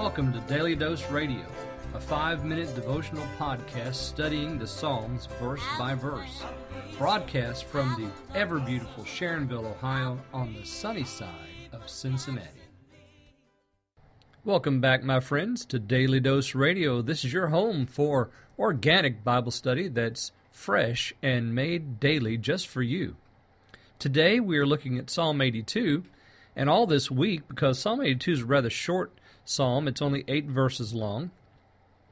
Welcome to Daily Dose Radio, a 5-minute devotional podcast studying the Psalms verse by verse. Broadcast from the ever-beautiful Sharonville, Ohio, on the sunny side of Cincinnati. Welcome back, my friends, to Daily Dose Radio. This is your home for organic Bible study that's fresh and made daily just for you. Today we are looking at Psalm 82, and all this week, because Psalm 82 is a rather short psalm, it's only 8 verses long.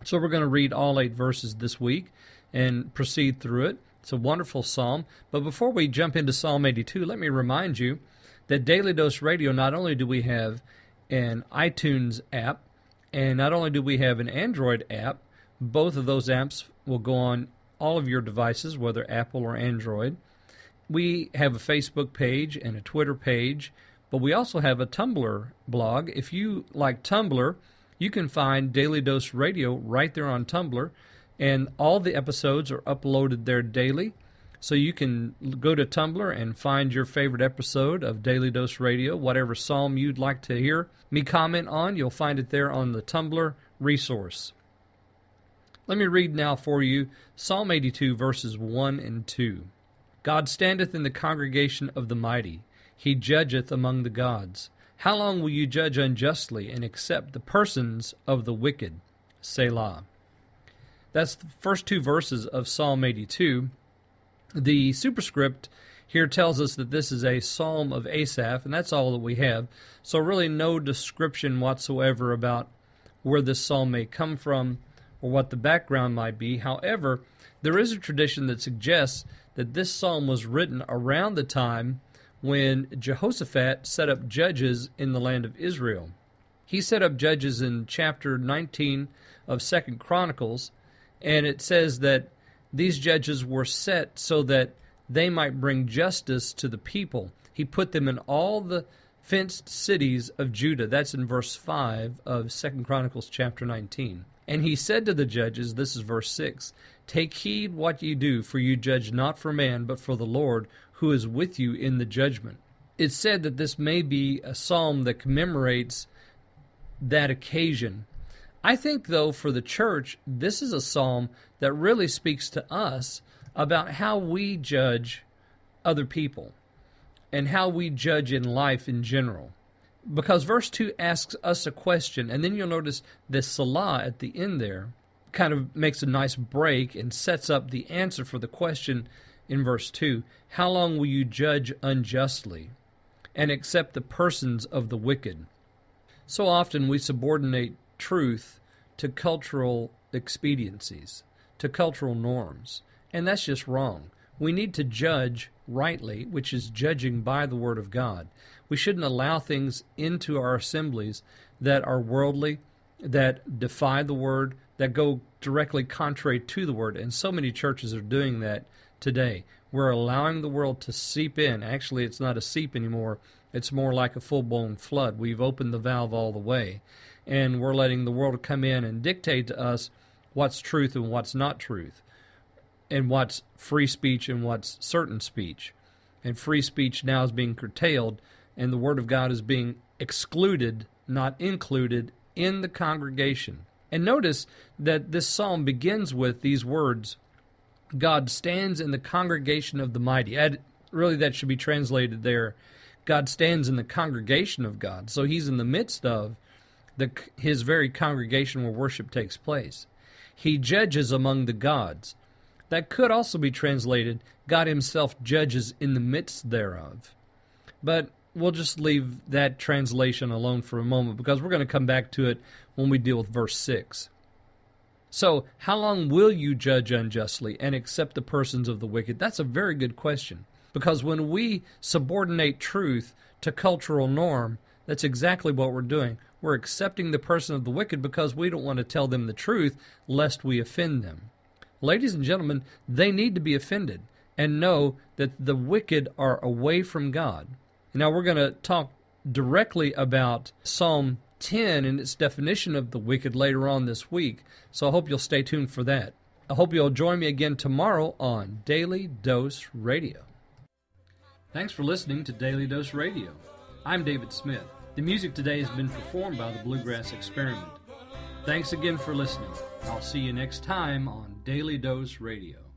So we're going to read all 8 verses this week and proceed through it. It's a wonderful psalm. But before we jump into Psalm 82, let me remind you that Daily Dose Radio, not only do we have an iTunes app, and not only do we have an Android app, both of those apps will go on all of your devices, whether Apple or Android. We have a Facebook page and a Twitter page, but we also have a Tumblr blog. If you like Tumblr, you can find Daily Dose Radio right there on Tumblr, and all the episodes are uploaded there daily. So you can go to Tumblr and find your favorite episode of Daily Dose Radio, whatever psalm you'd like to hear me comment on, you'll find it there on the Tumblr resource. Let me read now for you Psalm 82, verses 1 and 2. God standeth in the congregation of the mighty. He judgeth among the gods. How long will you judge unjustly and accept the persons of the wicked? Selah. That's the first 2 verses of Psalm 82. The superscript here tells us that this is a psalm of Asaph, and that's all that we have. So really no description whatsoever about where this psalm may come from or what the background might be. However, there is a tradition that suggests that this psalm was written around the time when Jehoshaphat set up judges in the land of Israel. He set up judges in chapter 19 of 2 Chronicles, and it says that these judges were set so that they might bring justice to the people. He put them in all the fenced cities of Judah. That's in verse 5 of 2 Chronicles chapter 19. And he said to the judges, this is verse 6, "Take heed what ye do, for you judge not for man, but for the Lord, who is with you in the judgment." It's said that this may be a psalm that commemorates that occasion. I think, though, for the church, this is a psalm that really speaks to us about how we judge other people and how we judge in life in general. Because verse 2 asks us a question, and then you'll notice the Selah at the end there kind of makes a nice break and sets up the answer for the question in verse 2. How long will you judge unjustly and accept the persons of the wicked? So often we subordinate truth to cultural expediencies, to cultural norms, and that's just wrong. We need to judge rightly, which is judging by the Word of God. We shouldn't allow things into our assemblies that are worldly, that defy the Word, that go directly contrary to the Word, and so many churches are doing that today. We're allowing the world to seep in. Actually, it's not a seep anymore. It's more like a full-blown flood. We've opened the valve all the way, and we're letting the world come in and dictate to us what's truth and what's not truth, and what's free speech and what's certain speech. And free speech now is being curtailed, and the Word of God is being excluded, not included, in the congregation. And notice that this psalm begins with these words, God stands in the congregation of the mighty. Really, that should be translated there. God stands in the congregation of God. So he's in the midst of his very congregation where worship takes place. He judges among the gods. That could also be translated, God himself judges in the midst thereof. But we'll just leave that translation alone for a moment because we're going to come back to it when we deal with verse 6. So, how long will you judge unjustly and accept the persons of the wicked? That's a very good question. Because when we subordinate truth to cultural norm, that's exactly what we're doing. We're accepting the person of the wicked because we don't want to tell them the truth lest we offend them. Ladies and gentlemen, they need to be offended and know that the wicked are away from God. Now we're going to talk directly about Psalm 10 and its definition of the wicked later on this week, so I hope you'll stay tuned for that. I hope you'll join me again tomorrow on Daily Dose Radio. Thanks for listening to Daily Dose Radio. I'm David Smith. The music today has been performed by the Bluegrass Experiment. Thanks again for listening. I'll see you next time on Daily Dose Radio.